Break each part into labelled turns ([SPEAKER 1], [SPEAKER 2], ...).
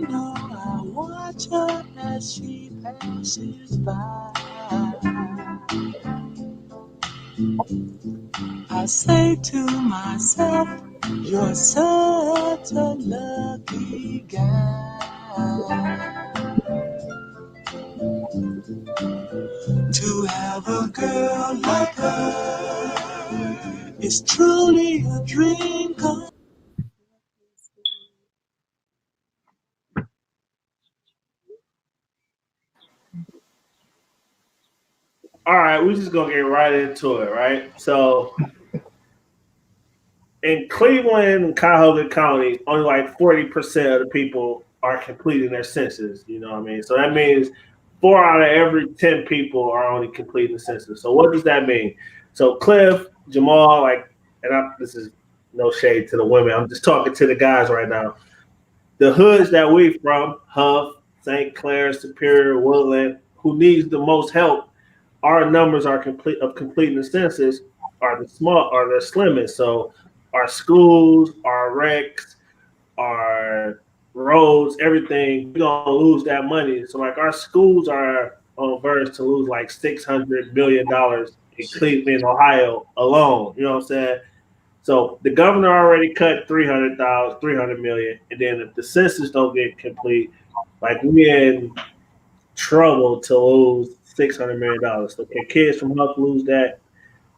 [SPEAKER 1] know I watch her as she passes by. I say to myself, you're such a lucky guy. To have a girl like her is truly a dream come.
[SPEAKER 2] All right, we're just gonna get right into it, right? So in Cleveland and Cuyahoga County, only like 40% of the people are completing their census. You know what I mean? So that means 4 out of every 10 people are only completing the census. So what does that mean? So Cliff, Jamal, this is no shade to the women. I'm just talking to the guys right now. The hoods that we from, Huff, St. Clair, Superior, Woodland, who needs the most help, our numbers are completing the census are the slimmest. So our schools, our recs, our roads, everything, we're gonna lose that money. So like our schools are on verge to lose like $600 million in Cleveland, Ohio alone. You know what I'm saying? So the governor already cut 300 million, and then if the census don't get complete, like we in trouble to lose $600 million. So can kids from Huck lose that?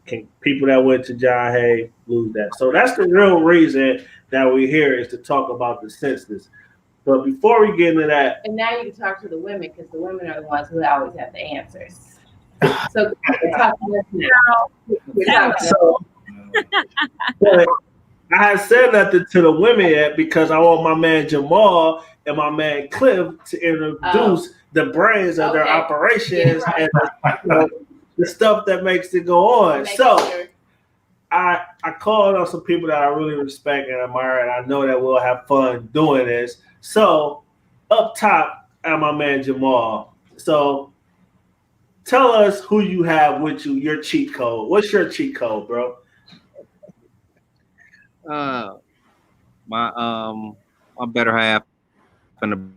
[SPEAKER 2] Can people that went to John Hay lose that? So that's the real reason that we're here is to talk about the census. But before we get into that,
[SPEAKER 3] and now you can talk to the women because the women are the ones who always have the answers. So talk to us now.
[SPEAKER 2] But I had said nothing to the women yet because I want my man Jamal and my man Cliff to introduce the brains of their operations and the stuff that makes it go on. So I called on some people that I really respect and admire, and I know that we'll have fun doing this. So up top, I have my man Jamal. So tell us who you have with you, your cheat code. What's your cheat code, bro?
[SPEAKER 4] My better half and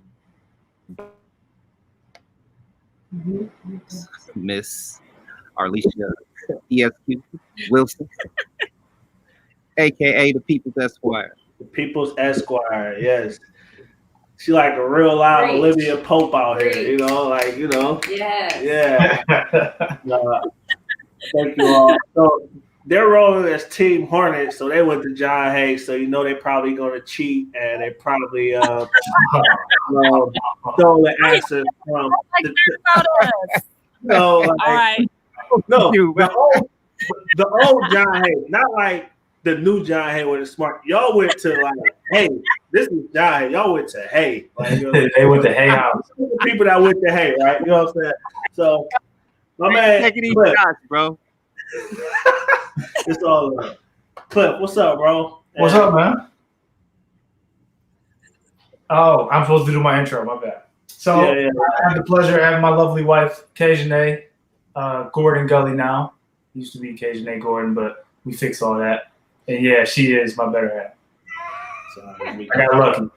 [SPEAKER 4] Miss Arlesia ESQ Wilson, aka the People's Esquire.
[SPEAKER 2] The People's Esquire, yes. She like a real live Olivia Pope out here, you know, like, you know.
[SPEAKER 3] Yeah.
[SPEAKER 2] Thank you all. So they're rolling as Team Hornet, so they went to John Hay, so you know they're probably going to cheat, and they probably stole the answer from the old John Hay, not like the new John Hay with the smart. Y'all went to like, hey, this is John Hay. Y'all went to Hay. Like, you know,
[SPEAKER 5] they went to Hay House.
[SPEAKER 2] People that went to Hay, right? You know what I'm saying? So my man,
[SPEAKER 4] taking these shots, bro.
[SPEAKER 2] It's all right. Cliff, what's up, bro?
[SPEAKER 5] What's up, man? Oh, I'm supposed to do my intro. My bad. So I have the pleasure of having my lovely wife, Cajun Gordon Gully now. Used to be Cajun Gordon, but we fixed all that. And yeah, she is my better half. I got lucky.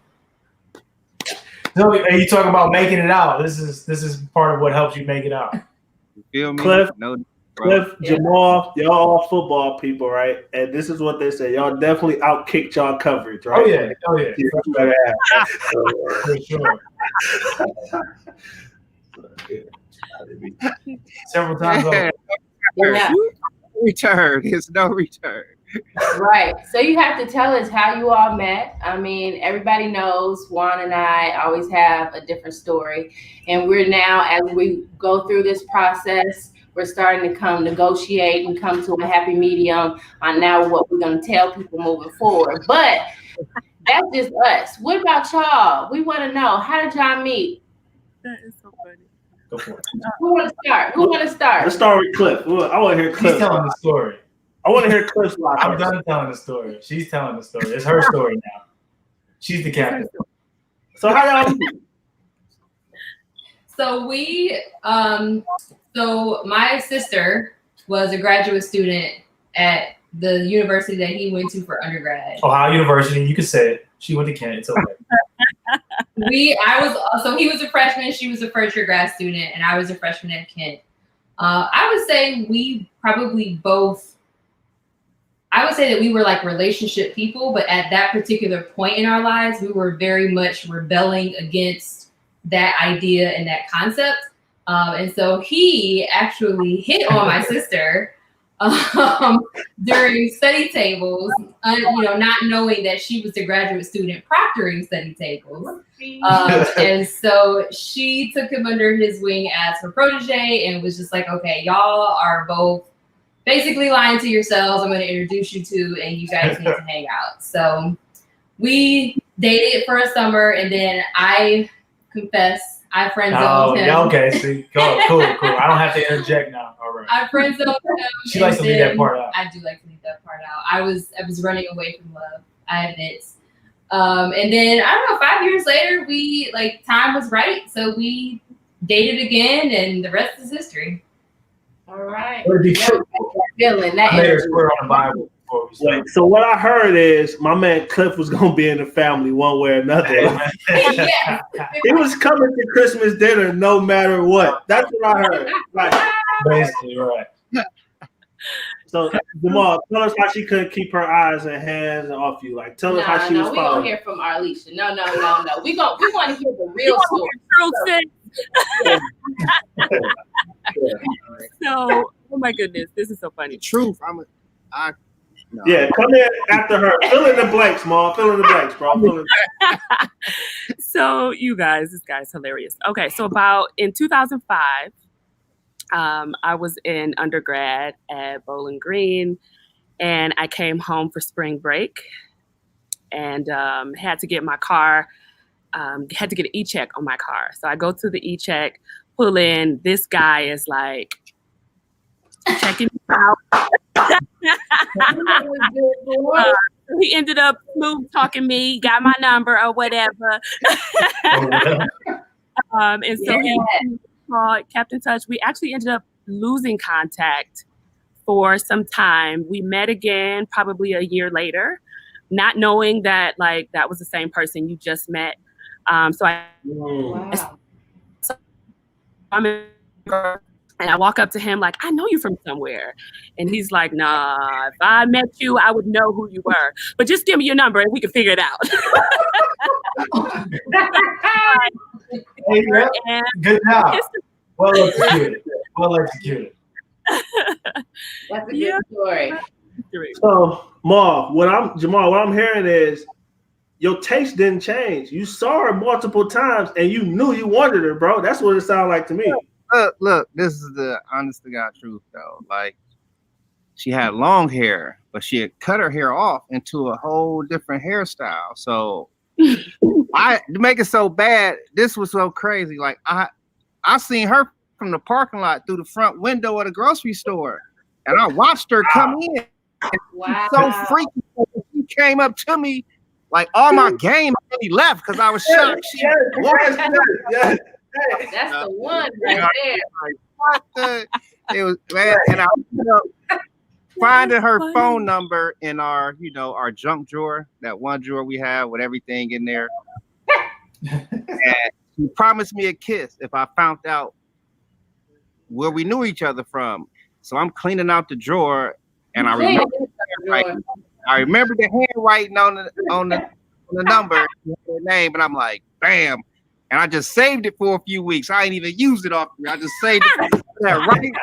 [SPEAKER 5] So, and you talk about making it out. This is part of what helps you make it out.
[SPEAKER 4] You feel me?
[SPEAKER 2] Cliff,
[SPEAKER 4] no.
[SPEAKER 2] Cliff, Jamal, y'all all football people, right? And this is what they say. Y'all definitely outkicked y'all coverage, right?
[SPEAKER 5] Oh yeah. For sure. Several times over.
[SPEAKER 3] Yeah.
[SPEAKER 4] Return. It's no return.
[SPEAKER 3] Right. So you have to tell us how you all met. I mean, everybody knows Juan and I always have a different story. And we're now, as we go through this process, we're starting to negotiate and come to a happy medium on now what we're going to tell people moving forward. But that's just us. What about y'all? We want to know, how did y'all meet?
[SPEAKER 6] That is so funny.
[SPEAKER 5] Go for it.
[SPEAKER 3] Who want to start?
[SPEAKER 2] Let's start with Cliff. I want to hear Cliff.
[SPEAKER 5] She's telling the story.
[SPEAKER 2] I want to hear Cliff's life.
[SPEAKER 5] I'm done telling the story. She's telling the story. It's her story now. She's the captain.
[SPEAKER 2] So how y'all meet?
[SPEAKER 7] So my sister was a graduate student at the university that he went to for undergrad.
[SPEAKER 5] Ohio University, you can say it. She went to Kent. It's okay.
[SPEAKER 7] He was a freshman, she was a first year grad student, and I was a freshman at Kent. I would say we probably both. I would say that we were like relationship people, but at that particular point in our lives, we were very much rebelling against that idea and that concept. And so he actually hit on my sister during study tables, not knowing that she was a graduate student proctoring study tables. And so she took him under his wing as her protege and was just like, okay, y'all are both basically lying to yourselves. I'm going to introduce you to, and you guys need to hang out. So we dated for a summer, and then I confess, I friend zoned him.
[SPEAKER 5] Yeah, okay, see, cool. I don't have to interject now. All right.
[SPEAKER 7] I friend zoned him.
[SPEAKER 5] She likes to leave that part out.
[SPEAKER 7] I do like to leave that part out. I was running away from love, I admit. And then I don't know, 5 years later, we time was right, so we dated again, and the rest is history.
[SPEAKER 3] All right.
[SPEAKER 5] Feeling that energy. On the Bible before we start.
[SPEAKER 2] So what I heard is my man Cliff was gonna be in the family one way or another.
[SPEAKER 7] Yeah.
[SPEAKER 2] He was coming to Christmas dinner no matter what. That's what I heard. Like,
[SPEAKER 5] basically, right.
[SPEAKER 2] So Jamal, tell us how she couldn't keep her eyes and hands off you. Like, tell us how she was
[SPEAKER 3] we
[SPEAKER 2] following.
[SPEAKER 3] gonna hear from Arlisha. No. We want to hear the real story.
[SPEAKER 6] So, oh my goodness, this is so funny.
[SPEAKER 4] Truth. No.
[SPEAKER 2] Yeah, come in after her. Fill in the blanks, Mom. Fill in the blanks, bro.
[SPEAKER 6] So, you guys, this guy's hilarious. Okay, so about in 2005, I was in undergrad at Bowling Green, and I came home for spring break, and had to get my car. Had to get an e-check on my car. So I go to the e-check, pull in. This guy is like checking me out. He ended up smooth talking me, got my number or whatever. And so he called, kept in touch. We actually ended up losing contact for some time. We met again probably a year later, not knowing that that was the same person you just met. And I walk up to him like, I know you from somewhere. And he's like, nah, if I met you, I would know who you were. But just give me your number and we can figure it out.
[SPEAKER 5] Good job. Well executed.
[SPEAKER 3] That's a good story.
[SPEAKER 2] So, Jamal, what I'm hearing is your taste didn't change. You saw her multiple times and you knew you wanted her, bro. That's what it sounded like to me.
[SPEAKER 4] Look, this is the honest to God truth, though. Like, she had long hair, but she had cut her hair off into a whole different hairstyle. So, to make it so bad, this was so crazy. Like, I seen her from the parking lot through the front window of the grocery store, and I watched her come in.
[SPEAKER 3] Wow.
[SPEAKER 4] So freaky. She came up to me, like all my game already left because I was shocked.
[SPEAKER 2] Yes.
[SPEAKER 3] That's the one right there.
[SPEAKER 4] What the? It was, man, and I ended up finding her phone number in our junk drawer, that one drawer we have with everything in there. And she promised me a kiss if I found out where we knew each other from. So I'm cleaning out the drawer, and I remember the handwriting on the number, the name, and I'm like, bam. And I just saved it for a few weeks. I ain't even used it off me. I just saved it for that right moment.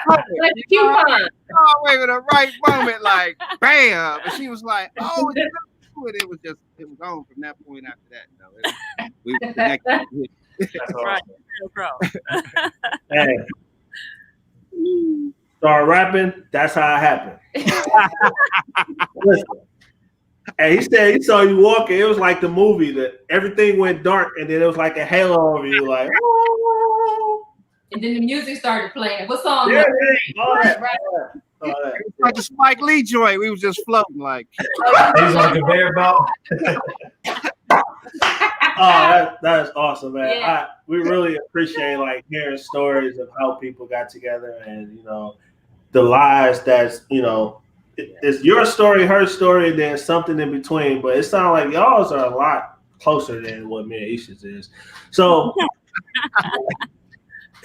[SPEAKER 4] Wait with the right moment, like bam. And she was like, "Oh, it was on from that point after that. We were connected.
[SPEAKER 6] That's right, bro.
[SPEAKER 2] Hey, start rapping. That's how it happened. Listen. And he said he saw you walking. It was like the movie that everything went dark, and then it was like a halo over you, like. Oh.
[SPEAKER 7] And then the music started playing. What song?
[SPEAKER 2] Yeah,
[SPEAKER 7] all that.
[SPEAKER 4] It's like the Spike Lee joint. We was just floating like.
[SPEAKER 5] He's on the conveyor belt.
[SPEAKER 2] Oh, that is awesome, man.
[SPEAKER 3] Yeah.
[SPEAKER 2] We really appreciate hearing stories of how people got together and the lives that's it's your story, her story, and then something in between. But it sounds like y'all's are a lot closer than what me and Isha's is. So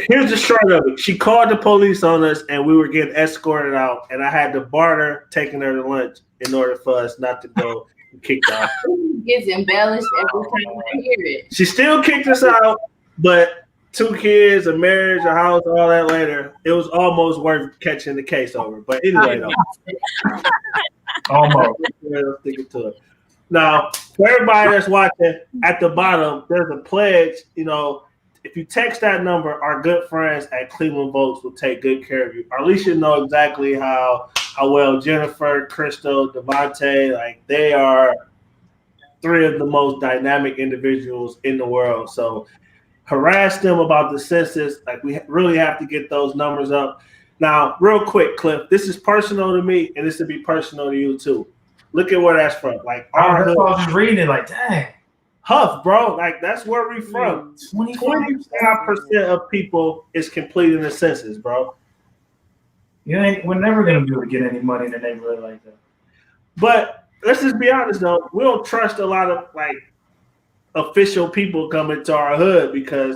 [SPEAKER 2] here's the short of it. She called the police on us, and we were getting escorted out, and I had to barter taking her to lunch in order for us not to go kicked out.
[SPEAKER 3] It gets embellished every time I hear it.
[SPEAKER 2] She still kicked us out, but 2 kids, a marriage, a house, all that later, it was almost worth catching the case over. But anyway, though.
[SPEAKER 5] Almost.
[SPEAKER 2] Sticking to it. Now, for everybody that's watching, at the bottom, there's a pledge. You know, if you text that number, our good friends at Cleveland Votes will take good care of you. Or at least you know exactly how well Jennifer, Crystal, Devontae, like they are 3 of the most dynamic individuals in the world. So harass them about the census. Like we really have to get those numbers up. Now, real quick, Cliff, this is personal to me, and this will be personal to you too. Look at where that's from. Like
[SPEAKER 5] I was just reading it, like, dang.
[SPEAKER 2] Huff, bro. Like that's where we from. 25% of people is completing the census, bro.
[SPEAKER 5] We're never gonna be able to get any money in the neighborhood like that.
[SPEAKER 2] But let's just be honest though, we don't trust a lot of like official people coming to our hood because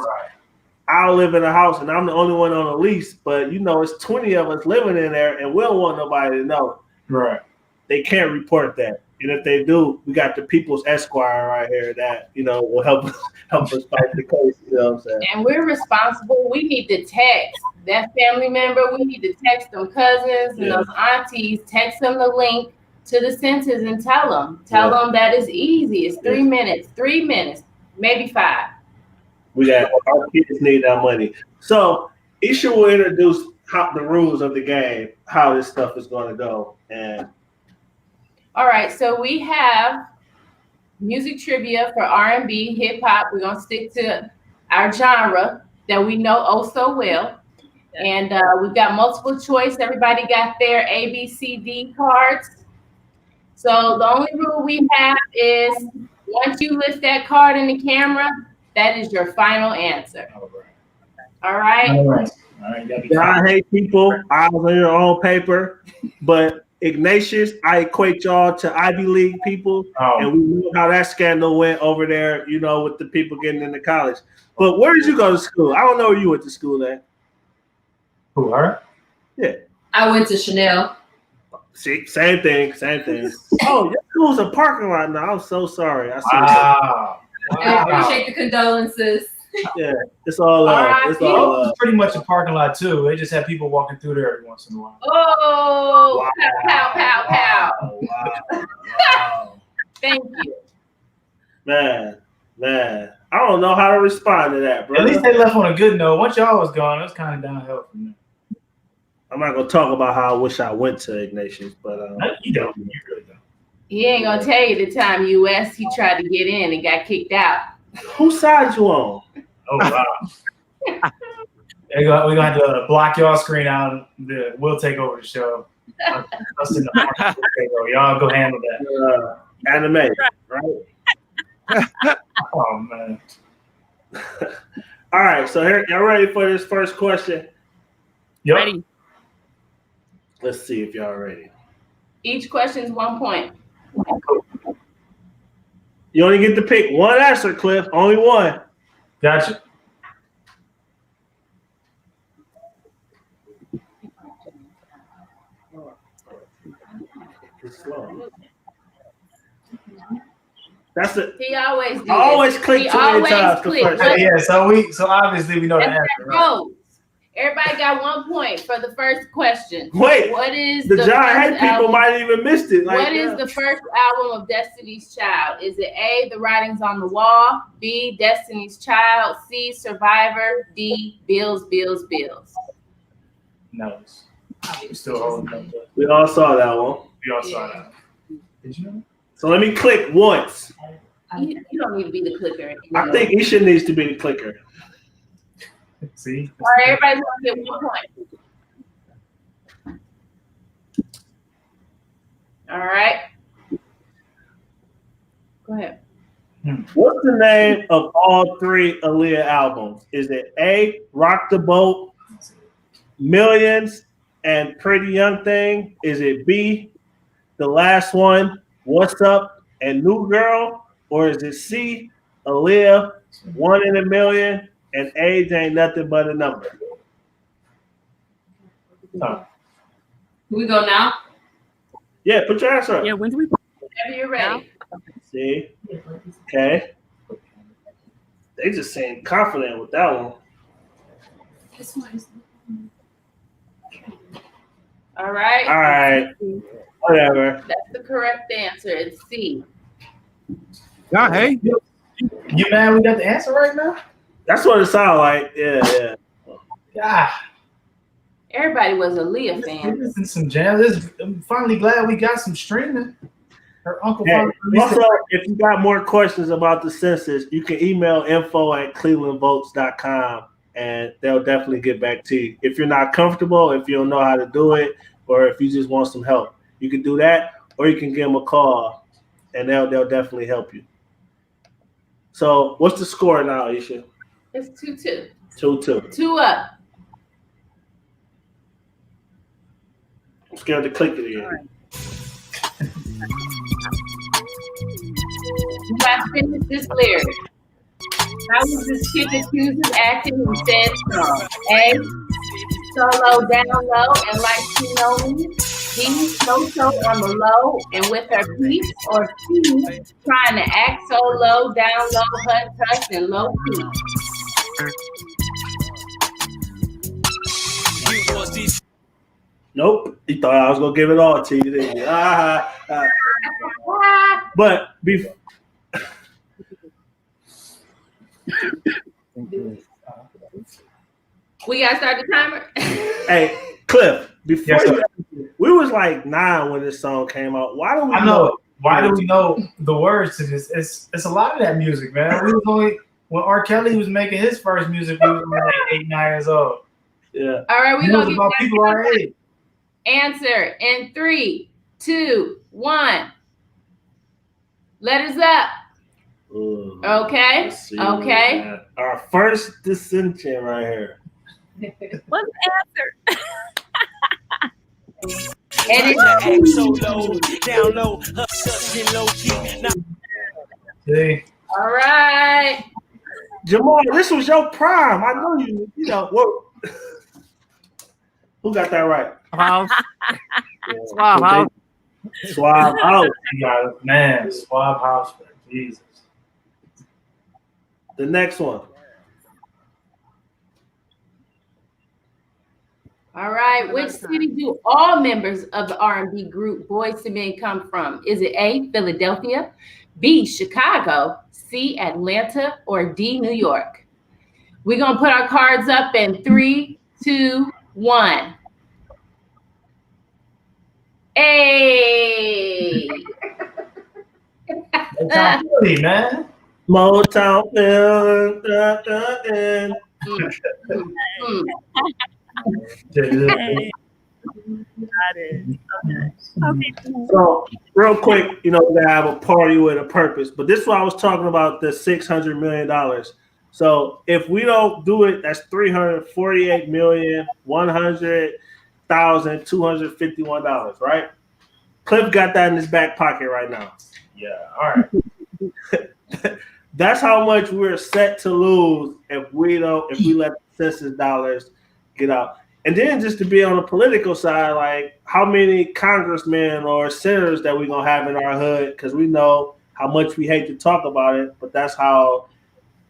[SPEAKER 2] I'll live in a house and I'm the only one on a lease, but you know it's 20 of us living in there and we don't want nobody to know.
[SPEAKER 5] Right.
[SPEAKER 2] They can't report that. And if they do, we got the People's Esquire right here that, you know, will help us fight the case. You know what I'm saying?
[SPEAKER 3] And we're responsible. We need to text that family member. We need to text them cousins and those aunties, text them the link to the census and tell them that it's easy. It's 3 minutes, maybe 5.
[SPEAKER 2] We got our kids need that money. So Isha will introduce the rules of the game, how this stuff is going to go. And
[SPEAKER 3] all right, so we have music trivia for R&B, hip hop. We're gonna stick to our genre that we know oh so well. And we've got multiple choice. Everybody got their A, B, C, D cards. So the only rule we have is once you lift that card in the camera, that is your final answer. All right.
[SPEAKER 5] All right.
[SPEAKER 2] I hate people. I was on your own paper, but Ignatius, I equate y'all to Ivy League people, and we know how that scandal went over there, you know, with the people getting into college. But where did you go to school? I don't know where you went to school at.
[SPEAKER 5] Who, her?
[SPEAKER 2] Yeah.
[SPEAKER 7] I went to Chanel.
[SPEAKER 2] See, same thing. Oh, your school's a parking lot now. I'm so sorry. I see.
[SPEAKER 5] Wow.
[SPEAKER 7] I appreciate the condolences.
[SPEAKER 2] Yeah, it's all love. It's all love.
[SPEAKER 5] It's pretty much a parking lot too. They just have people walking through there every once in a while.
[SPEAKER 3] Oh,
[SPEAKER 2] wow.
[SPEAKER 3] Pow.
[SPEAKER 2] Wow.
[SPEAKER 3] Thank you.
[SPEAKER 2] Man. I don't know how to respond to that, bro.
[SPEAKER 5] At least they left on a good note. Once y'all was gone, it was kind of downhill from there.
[SPEAKER 2] I'm not gonna talk about how I wish I went to Ignatius, but
[SPEAKER 5] you don't. You really don't.
[SPEAKER 3] He ain't gonna tell you the time US he tried to get in and got kicked out.
[SPEAKER 2] Whose side you on?
[SPEAKER 5] Oh wow. We're gonna have to block y'all screen out. We'll take over the show. Us in the market. Y'all go handle that.
[SPEAKER 2] Anime, right?
[SPEAKER 5] Oh man.
[SPEAKER 2] All right, so here, y'all ready for this first question?
[SPEAKER 5] Yep.
[SPEAKER 6] Ready.
[SPEAKER 2] Let's see if y'all ready.
[SPEAKER 3] Each question is 1 point.
[SPEAKER 2] You only get to pick one answer, Cliff. Only one.
[SPEAKER 5] Gotcha.
[SPEAKER 2] It's slow. That's it.
[SPEAKER 3] He always do
[SPEAKER 2] I always
[SPEAKER 3] this.
[SPEAKER 2] click
[SPEAKER 3] He
[SPEAKER 2] too many
[SPEAKER 3] always
[SPEAKER 2] times.
[SPEAKER 3] click.
[SPEAKER 5] Yeah, so obviously we know the answer. Right?
[SPEAKER 3] Everybody got 1 point for the first question.
[SPEAKER 2] Wait,
[SPEAKER 3] what is
[SPEAKER 2] the giant hate people
[SPEAKER 3] album?
[SPEAKER 2] might even missed it. Like,
[SPEAKER 3] what is the first album of Destiny's Child? Is it A, The Writings on the Wall, B, Destiny's Child, C, Survivor, D, Bills?
[SPEAKER 5] No. We're still holding up.
[SPEAKER 2] We all saw that one.
[SPEAKER 5] We all saw that. Did you know?
[SPEAKER 2] So let me click once.
[SPEAKER 3] You don't need to be the clicker.
[SPEAKER 2] I think Isha needs to be the clicker.
[SPEAKER 5] See?
[SPEAKER 3] All right, everybody's going to get 1 point. All right. Go ahead.
[SPEAKER 2] What's the name of all 3 Aaliyah albums? Is it A, Rock the Boat, Millions, and Pretty Young Thing? Is it B, the last one, What's Up and New Girl? Or is it C, Aaliyah, 1 in a Million, and age ain't nothing but a number?
[SPEAKER 5] Huh.
[SPEAKER 7] Can we go now?
[SPEAKER 2] Yeah, put your answer up.
[SPEAKER 6] Yeah, when do we?
[SPEAKER 3] Whenever you're ready.
[SPEAKER 2] See? Okay. They just seem confident with that one.
[SPEAKER 7] This one is.
[SPEAKER 3] All right.
[SPEAKER 2] All right. Whatever.
[SPEAKER 3] That's the correct answer. It's C.
[SPEAKER 4] Yeah, hey.
[SPEAKER 5] You mad we got the answer right now?
[SPEAKER 2] That's what it sounds like. Yeah.
[SPEAKER 5] Yeah.
[SPEAKER 3] Everybody was a Leah fan.
[SPEAKER 5] This is some jams. I'm finally glad we got some streaming. Her uncle
[SPEAKER 2] Hey,
[SPEAKER 5] finally released
[SPEAKER 2] also, if you got more questions about the census, you can email info@clevelandvotes.com and they'll definitely get back to you. If you're not comfortable, if you don't know how to do it, or if you just want some help, you can do that, or you can give them a call and they'll definitely help you. So what's the score now, Isha?
[SPEAKER 3] It's 2-2.
[SPEAKER 2] 2-2.
[SPEAKER 3] 2 up.
[SPEAKER 2] I'm scared to click it again.
[SPEAKER 3] You got to finish this lyric. How was this chick accused of acting who said so? A, solo down low and like she know me. B, so on the low and with her peace. Or C, trying to act so low, down low, hush, hush, and low key.
[SPEAKER 2] Nope. He thought I was gonna give it all to you, didn't you? But
[SPEAKER 3] we gotta start the timer.
[SPEAKER 2] hey, Cliff, before
[SPEAKER 5] Yes, sir.
[SPEAKER 2] we was like 9 when this song came out. Why do we
[SPEAKER 5] I know. Why do we know the words to this? It's a lot of that music, man. We was only when R. Kelly was making his first music, we was only like 8, 9 years old.
[SPEAKER 2] Yeah.
[SPEAKER 3] All right, we
[SPEAKER 5] It
[SPEAKER 3] gonna
[SPEAKER 5] was
[SPEAKER 3] get
[SPEAKER 5] about people our age.
[SPEAKER 3] answer in 3, 2, 1. Letters up.
[SPEAKER 2] Ooh,
[SPEAKER 3] Okay.
[SPEAKER 2] let's see,
[SPEAKER 3] Okay.
[SPEAKER 2] man. Our first dissension right here.
[SPEAKER 6] What's the answer?
[SPEAKER 3] And
[SPEAKER 1] Act so low, down low, hush and low key. Now,
[SPEAKER 5] See?
[SPEAKER 3] all right.
[SPEAKER 2] Jamal, this was your prime. I know you know what. Who got that right?
[SPEAKER 4] House.
[SPEAKER 2] Yeah.
[SPEAKER 4] Swab House.
[SPEAKER 2] Swab out.
[SPEAKER 5] You got it. Man, Swab House, Jesus.
[SPEAKER 2] The next one.
[SPEAKER 3] All right. Which city do all members of the R&B group Boyz II Men come from? Is it A, Philadelphia, B, Chicago, C, Atlanta, or D, New York? We're going to put our cards up in 3, 2, 1. Hey!
[SPEAKER 5] Motown Philly, man.
[SPEAKER 2] Motown.
[SPEAKER 6] Hey. Got it. Okay.
[SPEAKER 2] So, real quick, you know, they have a party with a purpose. But this is what I was talking about, the $600 million. So, if we don't do it, that's $348,100,251, right? Cliff got that in his back pocket right now.
[SPEAKER 5] Yeah, all right.
[SPEAKER 2] That's how much we're set to lose if we let the census dollars get out. And then just to be on the political side, like how many congressmen or senators that we're gonna have in our hood, because we know how much we hate to talk about it, but that's how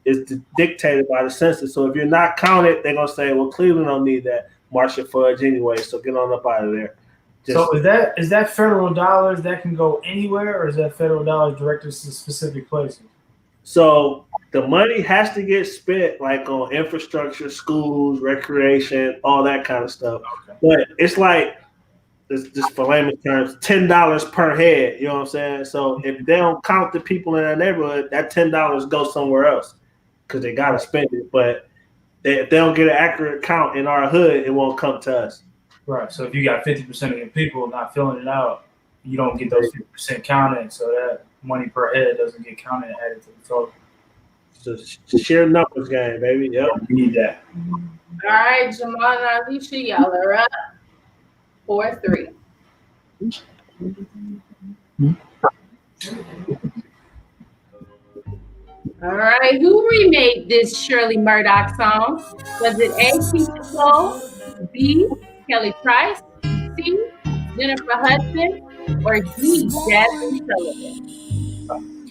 [SPEAKER 2] it's dictated by the census. So if you're not counted, they're gonna say, well, Cleveland don't need that Marcia Fudge anyway, so get on up out of there.
[SPEAKER 5] So is that federal dollars that can go anywhere, or is that federal dollars directed to specific places?
[SPEAKER 2] So the money has to get spent like on infrastructure, schools, recreation, all that kind of stuff. Okay. But it's like, just for layman's terms, $10 per head. You know what I'm saying? So if they don't count the people in that neighborhood, that $10 goes somewhere else because they got to spend it. But if they don't get an accurate count in our hood, it won't come to us.
[SPEAKER 5] Right. So if you got 50% of your people not filling it out, you don't get those 50% counted. So that money per head doesn't get counted and added to the total.
[SPEAKER 2] So sheer numbers game, baby. Yep.
[SPEAKER 5] You need that.
[SPEAKER 3] All right, Jamal and Alicia, y'all are up 4-3. All right, who remade this Shirley Murdoch song? Was it A, Keisha Cole, B, Kelly Price, C, Jennifer Hudson, or D, Jasmine Sullivan?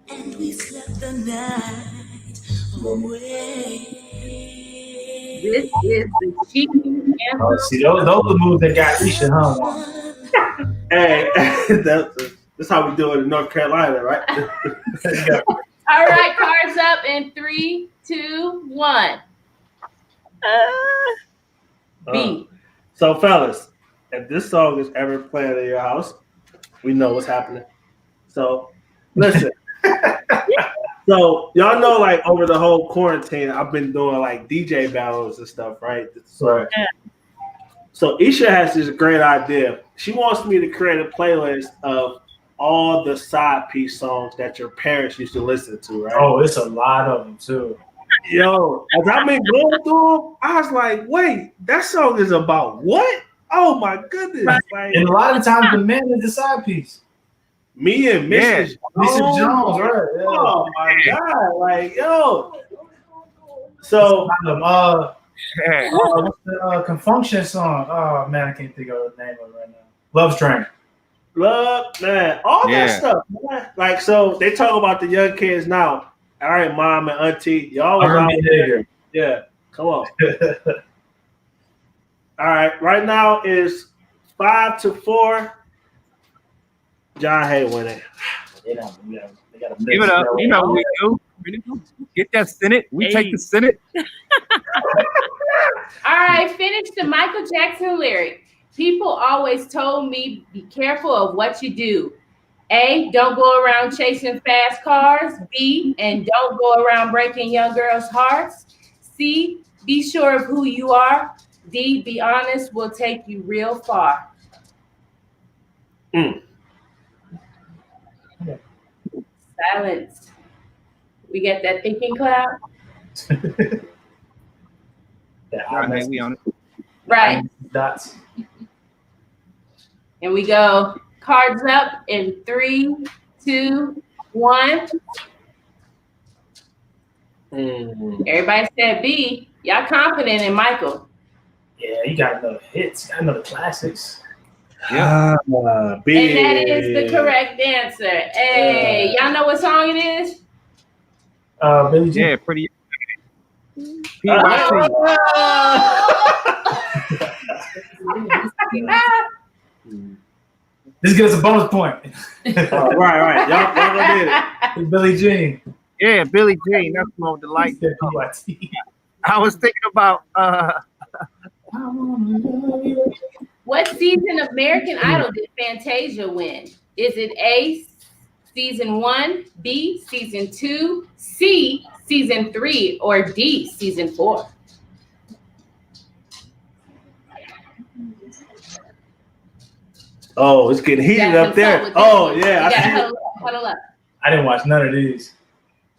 [SPEAKER 1] And we slept the night away.
[SPEAKER 3] This is the cheating
[SPEAKER 5] Oh,
[SPEAKER 3] anthem.
[SPEAKER 5] see, those are the moves that got Isha, huh?
[SPEAKER 2] Hey, that's how we do it in North Carolina, right?
[SPEAKER 3] All right, cards up in 3, 2, 1. B.
[SPEAKER 2] So, fellas, if this song is ever playing in your house, we know what's happening. So, listen. So, y'all know, like, over the whole quarantine, I've been doing, like, DJ battles and stuff, right? So Isha has this great idea. She wants me to create a playlist of all the side piece songs that your parents used to listen to, right?
[SPEAKER 5] Oh, it's a lot of them, too.
[SPEAKER 2] Yo, as I've been going through them, I was like, wait, that song is about what? Oh, my goodness.
[SPEAKER 5] Right.
[SPEAKER 2] Like,
[SPEAKER 5] and a lot of times, the man is the side piece.
[SPEAKER 2] Me and Mrs.
[SPEAKER 5] Mrs. Jones, right? Yeah.
[SPEAKER 2] Oh, my God. Like, yo. So,
[SPEAKER 5] what's the Confunction song? Oh, man, I can't think of the name of it right now. Love Train.
[SPEAKER 2] Love, man. All that stuff, man. Like, so they talk about the young kids now. All right, mom and auntie, y'all was out there. Yeah, come on. All right, right now is 5-4. John Hay winning.
[SPEAKER 5] They gotta
[SPEAKER 4] Give it up. You know what we do. Get that Senate. We take the Senate.
[SPEAKER 3] All right, finish the Michael Jackson lyric. People always told me, be careful of what you do. A, don't go around chasing fast cars. B, and don't go around breaking young girls' hearts. C, be sure of who you are. D, be honest, will take you real far. Silence. We get that thinking cloud?
[SPEAKER 4] We on it.
[SPEAKER 3] Right.
[SPEAKER 5] Dots.
[SPEAKER 3] And we go cards up in 3, 2, 1. Everybody said B. Y'all confident in Michael?
[SPEAKER 5] Yeah, you got another hits. You got another classics.
[SPEAKER 4] Yeah.
[SPEAKER 3] And that is the correct answer. Hey, y'all know what song it is?
[SPEAKER 5] Billie Jean.
[SPEAKER 4] Yeah, pretty.
[SPEAKER 5] This gives us a bonus point.
[SPEAKER 2] Right. Y'all gonna get it.
[SPEAKER 5] It's Billie Jean.
[SPEAKER 4] Yeah, Billie Jean. That's more delight. I was thinking about
[SPEAKER 3] What season of American Idol did Fantasia win? Is it A, season 1, B, season 2, C, season 3, or D, season 4?
[SPEAKER 2] Oh, it's getting heated up there. Oh, yeah.
[SPEAKER 3] Huddle up.
[SPEAKER 5] I didn't watch none of these.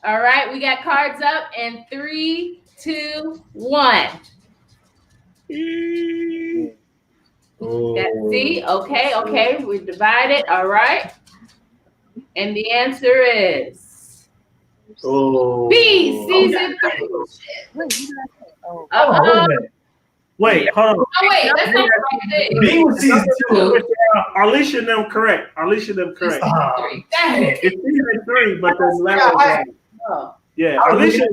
[SPEAKER 3] All right, we got cards up in 3, 2, 1. C. Okay. We're divided. All right. And the answer is B, season 3.
[SPEAKER 2] Wait, hold on.
[SPEAKER 3] Oh, wait, that's not the right thing.
[SPEAKER 5] B was season 2.
[SPEAKER 2] Alicia and them correct.
[SPEAKER 3] It's
[SPEAKER 2] It's season 3, but the last one. Yeah, Alicia.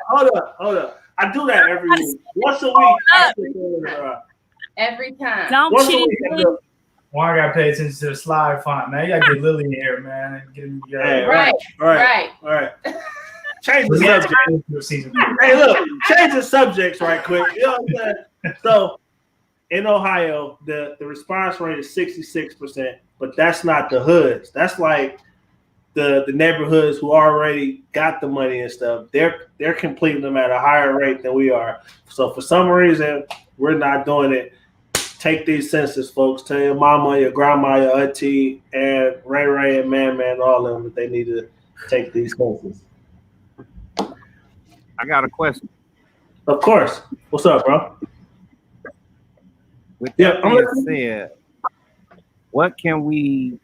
[SPEAKER 2] Hold up. I do that every week. Once a week.
[SPEAKER 3] Every time.
[SPEAKER 6] Don't cheat.
[SPEAKER 5] Well, I gotta pay attention to the slide font, man. You gotta get Lily in here, man. And get him together.
[SPEAKER 2] Right. Change the subject. Hey, look, change the subjects right quick. You know what I'm saying? So, in Ohio, the response rate is 66%, but that's not the hoods. That's like the neighborhoods who already got the money and stuff. They're completing them at a higher rate than we are. So, for some reason, we're not doing it. Take these census, folks. Tell your mama, your grandma, your auntie, and Ray and Man, all of them that they need to take these census.
[SPEAKER 4] I got a question.
[SPEAKER 2] Of course. What's up, bro?
[SPEAKER 4] With that being said, what can we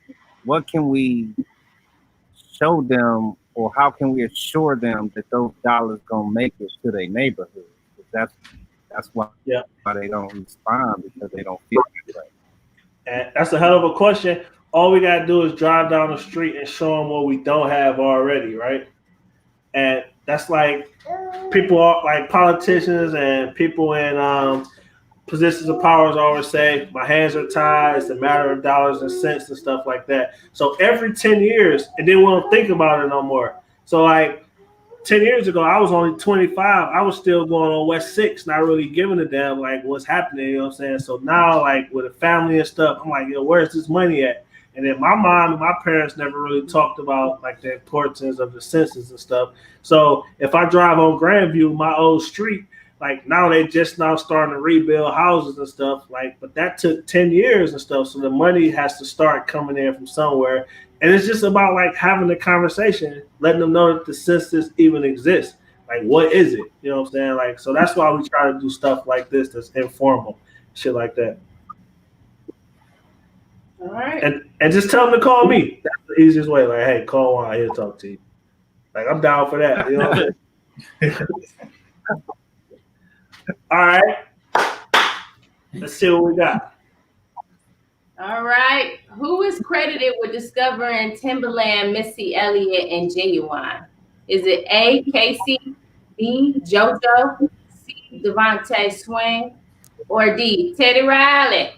[SPEAKER 4] show them, or how can we assure them that those dollars gonna make it to their neighborhood? That's why they don't respond, because they don't feel that way.
[SPEAKER 2] And that's a hell of a question. All we gotta do is drive down the street and show them what we don't have already, right? And that's like people like politicians and people in positions of powers always say, my hands are tied, it's a matter of dollars and cents and stuff like that. So every 10 years, and then we don't think about it no more. So like 10 years ago, I was only 25. I was still going on West 6, not really giving a damn like what's happening, you know what I'm saying? So now, like with the family and stuff, I'm like, yo, where's this money at? And then my mom and my parents never really talked about like the importance of the census and stuff. So if I drive on Grandview, my old street, like now they just now starting to rebuild houses and stuff. Like, but that took 10 years and stuff. So the money has to start coming in from somewhere. And it's just about like having the conversation, letting them know that the census even exists. Like, what is it? You know what I'm saying? Like, so that's why we try to do stuff like this that's informal, shit like that.
[SPEAKER 3] All right.
[SPEAKER 2] And just tell them to call me. That's the easiest way. Like, hey, call Juan, he'll talk to you. Like, I'm down for that. You know what I'm saying? All right. Let's see what we got.
[SPEAKER 3] All right. Who is credited with discovering Timberland, Missy Elliott, and Genuine? Is it A, Casey, B, JoJo, C, Devontae Swing, or D, Teddy Riley?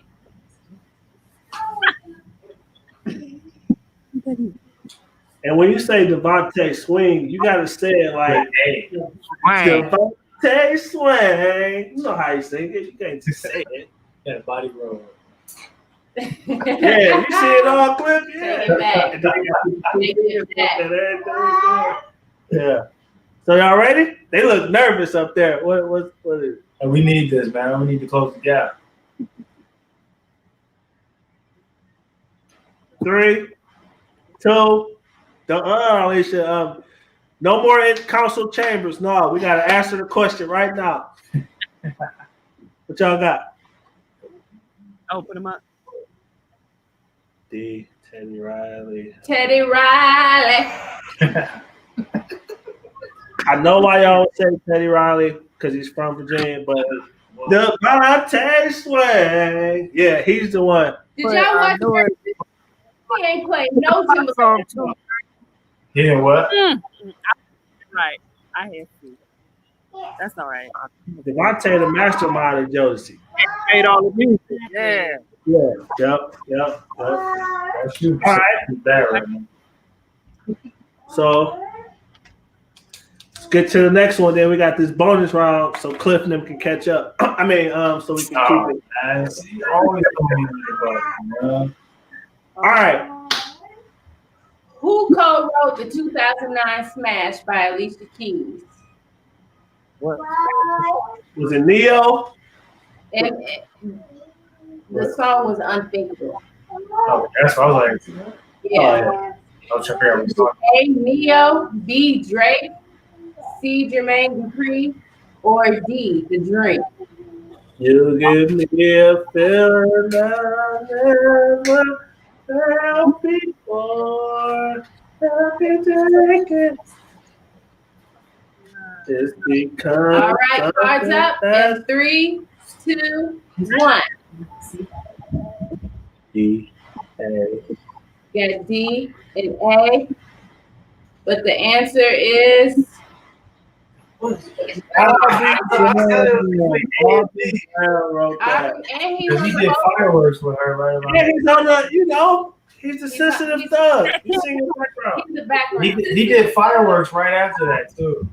[SPEAKER 2] And when you say Devontae Swing, you got to say it like, hey, Devontae Swing. You know how you sing it. You can't just say it.
[SPEAKER 5] Yeah, body roll.
[SPEAKER 2] Yeah, you see it all clip? Yeah.
[SPEAKER 3] Take it back.
[SPEAKER 2] Yeah. So y'all ready? They look nervous up there. What is it?
[SPEAKER 5] And we need this, man. We need to close the gap.
[SPEAKER 2] 3, 2. Alicia. No more in council chambers. No, we got to answer the question right now. What y'all got?
[SPEAKER 6] Open them up.
[SPEAKER 2] D, Teddy Riley.
[SPEAKER 3] Teddy Riley.
[SPEAKER 2] I know why y'all say Teddy Riley, because he's from Virginia, but Devontae Swing. Yeah, he's the one.
[SPEAKER 3] Did y'all watch it? He ain't played no Timberland.
[SPEAKER 5] Yeah, what?
[SPEAKER 6] Right. I have to. That's all right.
[SPEAKER 2] Devontae, the mastermind of Jodeci.
[SPEAKER 4] Made all the music. Yeah.
[SPEAKER 2] Yeah. Yep.
[SPEAKER 5] That's you.
[SPEAKER 2] All right.
[SPEAKER 5] Bad right now.
[SPEAKER 2] So let's get to the next one. Then we got this bonus round, so Cliff and them can catch up. I mean, so we can keep it.
[SPEAKER 5] Man, see, always man.
[SPEAKER 2] All right.
[SPEAKER 3] Who co-wrote the 2009 Smash by Alicia Keys?
[SPEAKER 4] What?
[SPEAKER 2] Was it Neo?
[SPEAKER 3] And the song was Unthinkable.
[SPEAKER 5] Oh, that's what I was like.
[SPEAKER 3] Yeah.
[SPEAKER 5] I'll check it out.
[SPEAKER 3] A, Neo, B, Drake, C, Jermaine Dupri, or D, The Dream?
[SPEAKER 2] You give me a feeling I never felt before. I can take it. It's because.
[SPEAKER 3] All right, cards up. And 3, 2, 1.
[SPEAKER 2] D, A.
[SPEAKER 3] Got D and A. But the answer is.
[SPEAKER 2] And
[SPEAKER 5] He did fireworks with her right around.
[SPEAKER 2] yeah, he's on the, he's the sensitive thug. You sing in the background.
[SPEAKER 3] He's the background.
[SPEAKER 5] He did fireworks right after that too.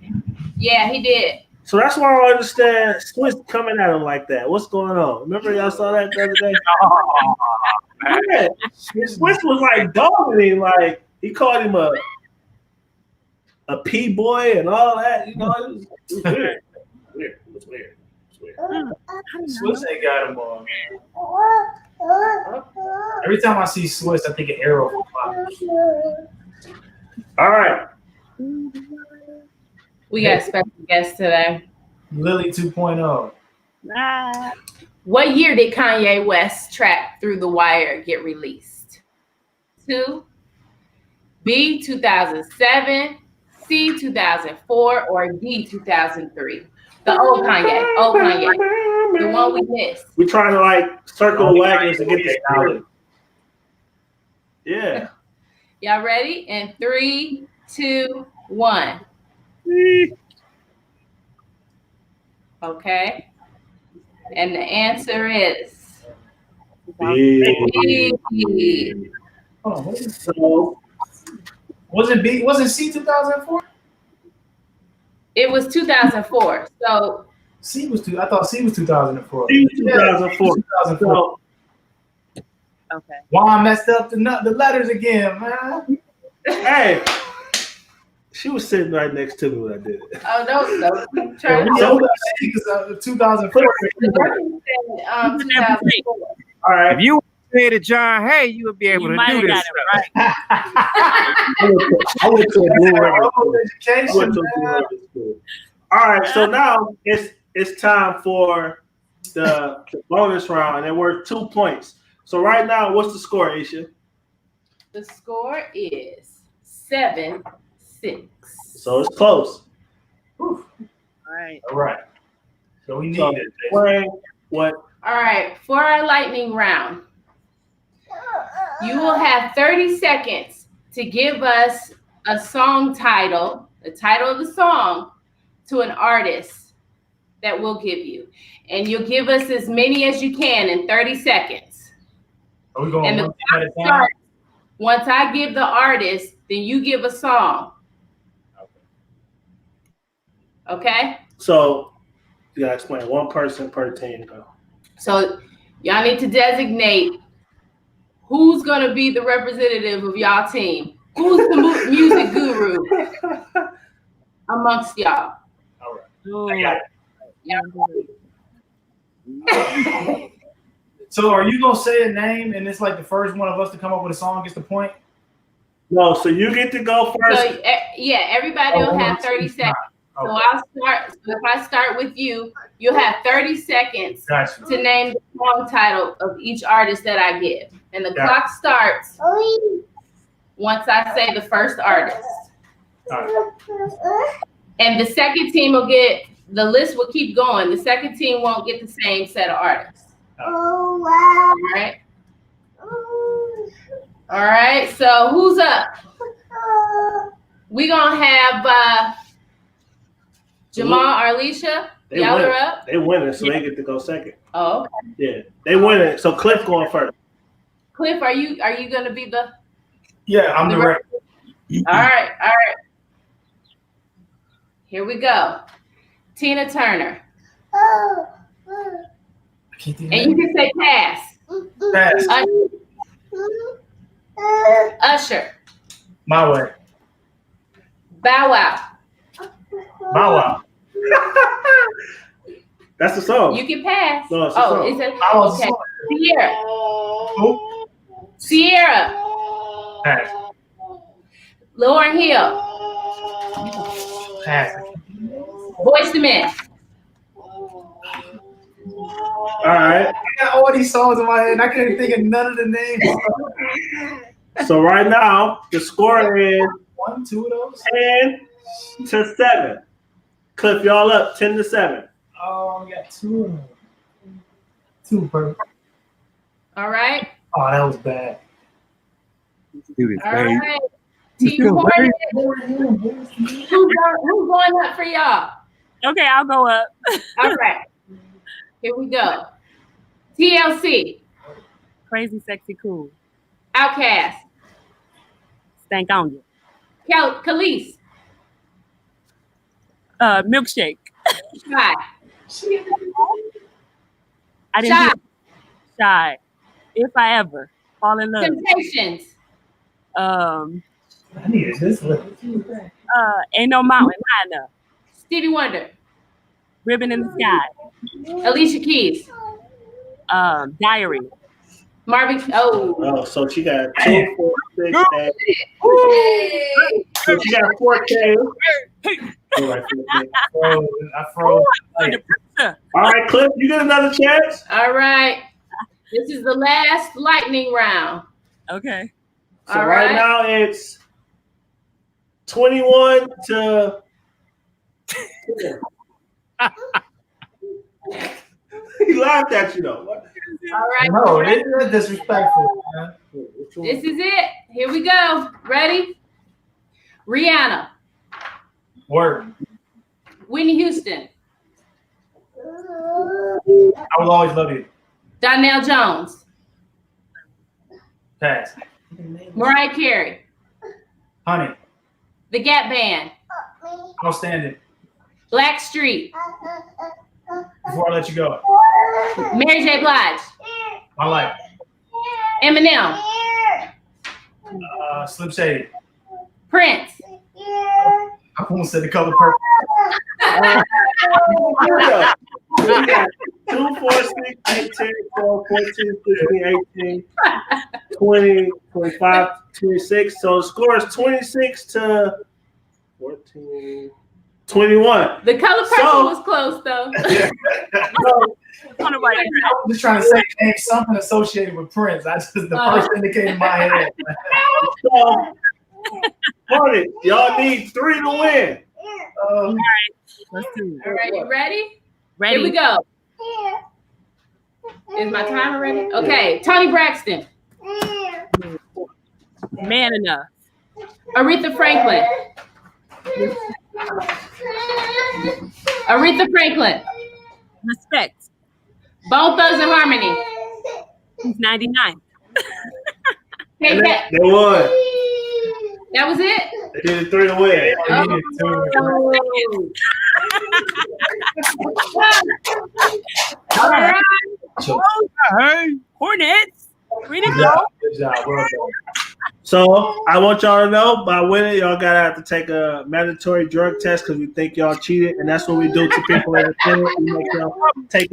[SPEAKER 3] Yeah, he did.
[SPEAKER 2] So that's why I don't understand Swiss coming at him like that. What's going on? Remember y'all saw that the other day? Yeah. Swiss was like dogging him, like he called him a P boy and all that. You know, it was weird. It was weird.
[SPEAKER 5] Swiss ain't got him on, man. Every time I see Swiss, I think of Arrow from Fox.
[SPEAKER 2] All right.
[SPEAKER 3] We got a special guest today.
[SPEAKER 5] Lily 2.0.
[SPEAKER 3] What year did Kanye West's track Through the Wire get released? 2, B, 2007, C, 2004, or D, 2003? The old Kanye, the one we missed.
[SPEAKER 2] We're trying to like circle the wagons to get this started. Yeah.
[SPEAKER 3] Y'all ready? In 3, 2, 1. Okay. And the answer is B.
[SPEAKER 5] Oh, so wasn't C 2004?
[SPEAKER 3] It was 2004. So
[SPEAKER 5] C was I thought C was 2004.
[SPEAKER 2] C was 2004.
[SPEAKER 5] 2004.
[SPEAKER 6] Okay.
[SPEAKER 5] Juan messed up the letters again, man.
[SPEAKER 2] Hey, she was sitting right next to me when I did it.
[SPEAKER 3] oh no,
[SPEAKER 5] So 2004.
[SPEAKER 3] 2004.
[SPEAKER 2] All right.
[SPEAKER 4] If you said to John, hey, you would be able
[SPEAKER 6] You
[SPEAKER 4] to
[SPEAKER 6] might
[SPEAKER 4] do
[SPEAKER 6] have
[SPEAKER 4] this.
[SPEAKER 6] got it right.
[SPEAKER 2] I went to a blue ribbon school.
[SPEAKER 5] Education,
[SPEAKER 2] I went to a blue ribbon school. All right, so now it's time for the bonus round, and it worth 2 points. So right now, what's the score, Aisha?
[SPEAKER 3] The score is 7-6.
[SPEAKER 2] So it's close.
[SPEAKER 6] All right.
[SPEAKER 5] All right. So we need
[SPEAKER 2] So
[SPEAKER 5] it.
[SPEAKER 2] what?
[SPEAKER 3] All right, for our lightning round, you will have 30 seconds to give us a song title, the title of the song, to an artist that we'll give you. And you'll give us as many as you can in 30 seconds.
[SPEAKER 5] Are we going
[SPEAKER 3] And the
[SPEAKER 5] one at a
[SPEAKER 3] clock
[SPEAKER 5] time?
[SPEAKER 3] starts. Once I give the artist, then you give a song. Okay?
[SPEAKER 2] So you gotta explain. One person per team, go.
[SPEAKER 3] So y'all need to designate who's gonna be the representative of y'all team. Who's the music guru amongst y'all?
[SPEAKER 5] All right.
[SPEAKER 6] Ooh.
[SPEAKER 5] I got it. So are you gonna say a name and it's like the first one of us to come up with a song gets the point?
[SPEAKER 2] No, so you get to go first.
[SPEAKER 3] So yeah, everybody will have 30 seconds. So I'll start. So if I start with you, you'll have 30 seconds
[SPEAKER 5] Gotcha.
[SPEAKER 3] to name the song title of each artist that I give. And the
[SPEAKER 5] Got
[SPEAKER 3] clock starts once I say the first artist.
[SPEAKER 5] All right.
[SPEAKER 3] And the second team will get, the list will keep going. The second team won't get the same set of artists.
[SPEAKER 1] Oh, wow.
[SPEAKER 3] All right. All right. So who's up? We're going to have Jamal, Arlisha.
[SPEAKER 2] They
[SPEAKER 3] Y'all
[SPEAKER 2] win.
[SPEAKER 3] are up.
[SPEAKER 2] They winning, so they get to go second.
[SPEAKER 3] Oh, okay.
[SPEAKER 2] Yeah, they winning. So Cliff going first.
[SPEAKER 3] Cliff, are you going to be the?
[SPEAKER 5] Yeah, I'm the rep.
[SPEAKER 3] All right. Here we go. Tina Turner.
[SPEAKER 5] I can't think of
[SPEAKER 3] And you can say pass.
[SPEAKER 5] Pass.
[SPEAKER 3] Usher.
[SPEAKER 5] My way.
[SPEAKER 3] Bow Wow.
[SPEAKER 5] Bow Wow.
[SPEAKER 2] That's the song.
[SPEAKER 3] You can pass.
[SPEAKER 2] No, it's a
[SPEAKER 3] oh,
[SPEAKER 2] song.
[SPEAKER 3] it's a,
[SPEAKER 5] I was
[SPEAKER 3] okay. Sierra.
[SPEAKER 5] Who?
[SPEAKER 3] Sierra.
[SPEAKER 5] Pass.
[SPEAKER 3] Lauryn Hill.
[SPEAKER 5] Pass.
[SPEAKER 3] Boyz II Men.
[SPEAKER 2] All right.
[SPEAKER 5] I got all these songs in my head and I couldn't think of none of the names.
[SPEAKER 2] So right now the score is
[SPEAKER 5] 1, 2 of those.
[SPEAKER 2] 10-7. Cliff, y'all up 10-7.
[SPEAKER 5] Oh, I got 2 of them. 2 per.
[SPEAKER 3] All right.
[SPEAKER 5] Oh, that was bad.
[SPEAKER 4] Do this,
[SPEAKER 3] All
[SPEAKER 4] babe.
[SPEAKER 3] right. Team Hornet. Who's going up for y'all?
[SPEAKER 6] Okay, I'll go up.
[SPEAKER 3] All right. Here we go. TLC.
[SPEAKER 6] Crazy, sexy, cool.
[SPEAKER 3] Outkast.
[SPEAKER 6] Stank on you.
[SPEAKER 3] Khalees.
[SPEAKER 6] Milkshake.
[SPEAKER 3] Shy.
[SPEAKER 6] I didn't do Shy. If I ever fall in love.
[SPEAKER 3] Temptations.
[SPEAKER 5] I needed this one.
[SPEAKER 6] Ain't no mountain high enough.
[SPEAKER 3] Stevie Wonder.
[SPEAKER 6] Ribbon in the sky.
[SPEAKER 3] Alicia Keys.
[SPEAKER 6] Diary.
[SPEAKER 3] Marvin.
[SPEAKER 2] Oh, so she got 2, 4, 6, 8. So she got 4K.
[SPEAKER 5] I froze.
[SPEAKER 6] Under pressure.
[SPEAKER 2] All right, Cliff, you get another chance.
[SPEAKER 3] All right. This is the last lightning round.
[SPEAKER 6] Okay.
[SPEAKER 2] So
[SPEAKER 3] All
[SPEAKER 2] right
[SPEAKER 3] right.
[SPEAKER 2] now it's 21 to. He laughed at you though. What?
[SPEAKER 3] All right.
[SPEAKER 5] No, it's disrespectful, man.
[SPEAKER 3] This is it. Here we go. Ready? Rihanna.
[SPEAKER 5] Word.
[SPEAKER 3] Whitney Houston.
[SPEAKER 5] I will always love you.
[SPEAKER 3] Donnell Jones.
[SPEAKER 5] Pass.
[SPEAKER 3] Mariah Carey.
[SPEAKER 5] Honey.
[SPEAKER 3] The Gap Band.
[SPEAKER 5] Outstanding.
[SPEAKER 3] Black Street.
[SPEAKER 5] Before I let you go.
[SPEAKER 3] Mary J. Blige.
[SPEAKER 5] My life.
[SPEAKER 3] Eminem.
[SPEAKER 5] Slim Shady.
[SPEAKER 3] Prince.
[SPEAKER 5] I almost said the color purple.
[SPEAKER 2] Here we go. We got 2, 4, 6, 8, 10, 12, 14, 15, 18, 20, 25, 26. So the score is 26 to 14, 21.
[SPEAKER 3] The color purple was close though.
[SPEAKER 6] On the right.
[SPEAKER 5] I'm just trying to say name something associated with Prince. That's just the first thing that came to my head.
[SPEAKER 2] So, Hornet, y'all need 3 to win.
[SPEAKER 6] All right. Let's do it.
[SPEAKER 3] All right, you ready?
[SPEAKER 6] Ready?
[SPEAKER 3] Here we go. Is my timer ready? Okay, Toni Braxton.
[SPEAKER 6] Man enough.
[SPEAKER 3] Aretha Franklin. Aretha Franklin.
[SPEAKER 6] Respect.
[SPEAKER 3] Bone Thugs and Harmony.
[SPEAKER 6] He's 99.
[SPEAKER 3] Okay,
[SPEAKER 2] And
[SPEAKER 3] that
[SPEAKER 2] they won.
[SPEAKER 3] was it?
[SPEAKER 2] They did 3 to win.
[SPEAKER 5] I needed to.
[SPEAKER 3] All right.
[SPEAKER 4] Hey.
[SPEAKER 6] Hornets. Way to
[SPEAKER 5] Good
[SPEAKER 6] go.
[SPEAKER 5] job. Good job. Well done.
[SPEAKER 2] So I want y'all to know by winning, y'all gotta have to take a mandatory drug test because we think y'all cheated, and that's what we do to people in the field. We make y'all take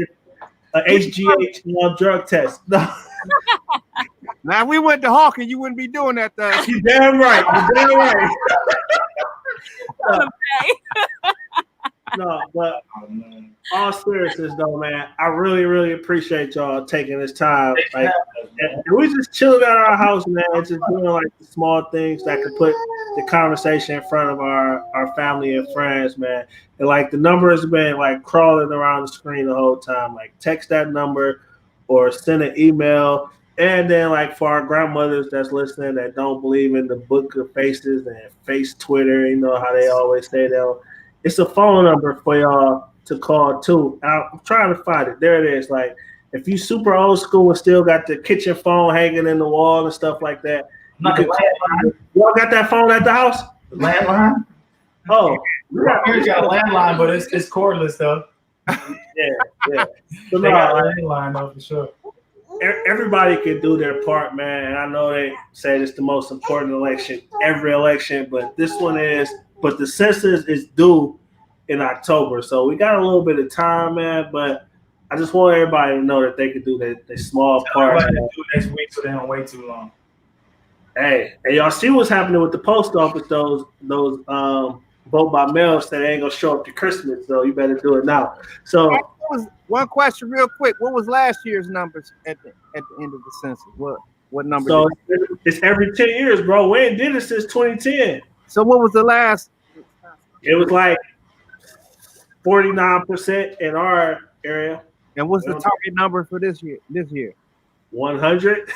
[SPEAKER 2] a HGH drug test. No,
[SPEAKER 4] Now, if we went to Hawking, you wouldn't be doing that, though.
[SPEAKER 2] you damn right. You damn right. No, but all seriousness though, man, I really, really appreciate y'all taking this time. Like, and we just chilling at our house, man, just doing like the small things that could put the conversation in front of our family and friends, man. And like the number has been like crawling around the screen the whole time. Like text that number or send an email. And then like for our grandmothers that's listening that don't believe in the book of faces and face Twitter, you know how they always say that. It's a phone number for y'all to call too. I'm trying to find it. There it is. Like if you super old school and still got the kitchen phone hanging in the wall and stuff like that.
[SPEAKER 5] Not the landline.
[SPEAKER 2] Y'all got that phone at the house?
[SPEAKER 5] The landline?
[SPEAKER 2] Oh,
[SPEAKER 5] Here's got a landline, but it's cordless though.
[SPEAKER 2] yeah. So
[SPEAKER 5] They
[SPEAKER 2] no,
[SPEAKER 5] got a
[SPEAKER 2] like,
[SPEAKER 5] landline though for sure.
[SPEAKER 2] everybody can do their part, man. And I know they say it's the most important election, every election, but this one is. But the census is due in October, so we got a little bit of time, man. But I just want everybody to know that they can do their small part.
[SPEAKER 5] Everybody can do it next week, so they don't wait too long.
[SPEAKER 2] Hey, and y'all see what's happening with the post office? Those vote by mail said they ain't gonna show up to Christmas, so you better do it now. So
[SPEAKER 4] One question, real quick. What was last year's numbers at the end of the census? What number?
[SPEAKER 2] So it's every 10 years, bro. We ain't did it since 2010.
[SPEAKER 4] So what was the last?
[SPEAKER 2] It was like 49% in our area.
[SPEAKER 4] And what's the target number for this year?
[SPEAKER 2] 100.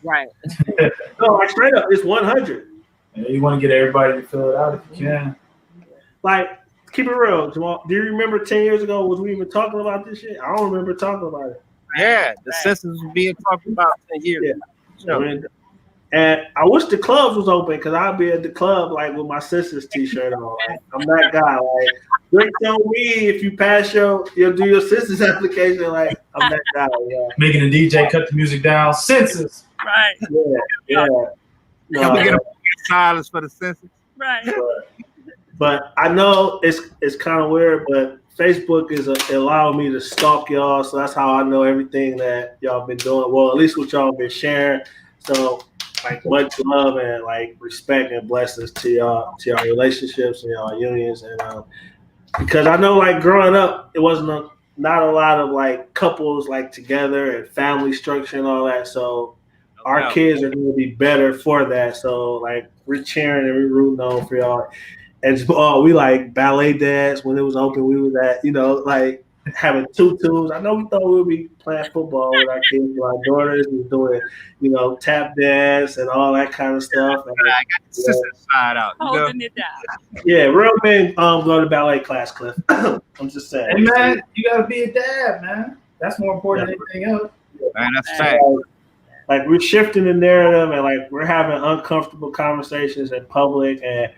[SPEAKER 6] Right.
[SPEAKER 2] No, like straight up, it's 100.
[SPEAKER 5] And you want to get everybody to fill it out if you can.
[SPEAKER 2] Like, keep it real, Jamal. Do you remember 10 years ago, was we even talking about this shit? I don't remember talking about it.
[SPEAKER 4] Yeah, the census was being talked about 10 years ago.
[SPEAKER 2] Yeah. I mean, and I wish the clubs was open because I'd be at the club like with my sister's t-shirt on. Like, I'm that guy. Like, drink on me if you pass you'll do your sister's application. Like, I'm that guy. Yeah.
[SPEAKER 5] Making the DJ cut the music down. Census.
[SPEAKER 6] Right.
[SPEAKER 2] Yeah.
[SPEAKER 4] Can we get a silence for the census?
[SPEAKER 6] Right.
[SPEAKER 2] But I know it's kind of weird, but Facebook is allowing me to stalk y'all, so that's how I know everything that y'all been doing. Well, at least what y'all been sharing. So, like, much love and like respect and blessings to y'all relationships and y'all unions, and because I know, like, growing up, it wasn't not a lot of like couples like together and family structure and all that. So our kids are going to be better for that. So like we're cheering and we're rooting on for y'all. And we like ballet dance when it was open. We was at, like having tutus. I know we thought we would be playing football with our kids, but our daughters was doing, tap dance and all that kind of stuff. And,
[SPEAKER 4] I got the sister side out.
[SPEAKER 6] Holding it down.
[SPEAKER 2] Yeah, real men go to ballet class, Cliff. I'm just saying.
[SPEAKER 5] Hey man, you gotta be a dad, man. That's more important than anything else.
[SPEAKER 4] Man, that's fact.
[SPEAKER 2] Like we're shifting the narrative and like we're having uncomfortable conversations in public, and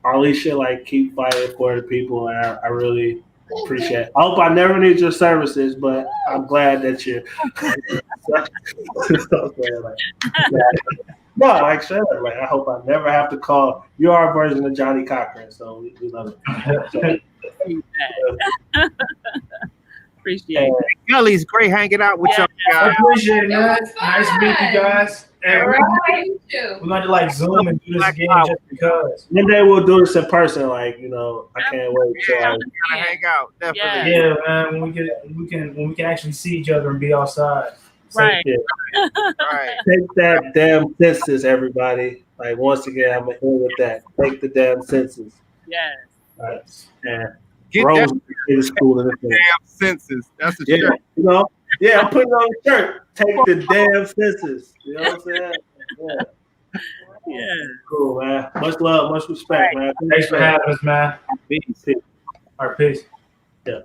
[SPEAKER 2] Arlisha like keep fighting for the people, and I really appreciate it. I hope I never need your services, but I'm glad that you're no, like shut up. Like I hope I never have to call. You are a version of Johnny Cochran, so we love it.
[SPEAKER 6] Appreciate it.
[SPEAKER 4] Gully's great hanging out with y'all
[SPEAKER 5] I
[SPEAKER 4] guys.
[SPEAKER 5] appreciate it, man. Nice meeting you guys. And we're going to like Zoom and do this again just because.
[SPEAKER 2] One day we'll do this in person. Like I can't wait.
[SPEAKER 4] Yeah, we gotta hang out. Definitely.
[SPEAKER 5] Yeah, man. When we can actually see each other and be outside.
[SPEAKER 6] Right.
[SPEAKER 4] Right.
[SPEAKER 2] Take that damn census, everybody. Like once again, I'm here with that. Take the damn census.
[SPEAKER 6] Yes.
[SPEAKER 2] Right. And
[SPEAKER 4] Get
[SPEAKER 2] Rose
[SPEAKER 4] that
[SPEAKER 2] is cool in
[SPEAKER 4] damn census. That's the
[SPEAKER 2] yeah,
[SPEAKER 4] shirt.
[SPEAKER 2] I'm putting on a shirt. Take the damn census. You know what I'm saying?
[SPEAKER 6] Yeah.
[SPEAKER 2] Cool, man. Much love, much respect, man.
[SPEAKER 5] Thanks for having us, man.
[SPEAKER 4] Peace.
[SPEAKER 5] All right, peace.
[SPEAKER 2] Yeah.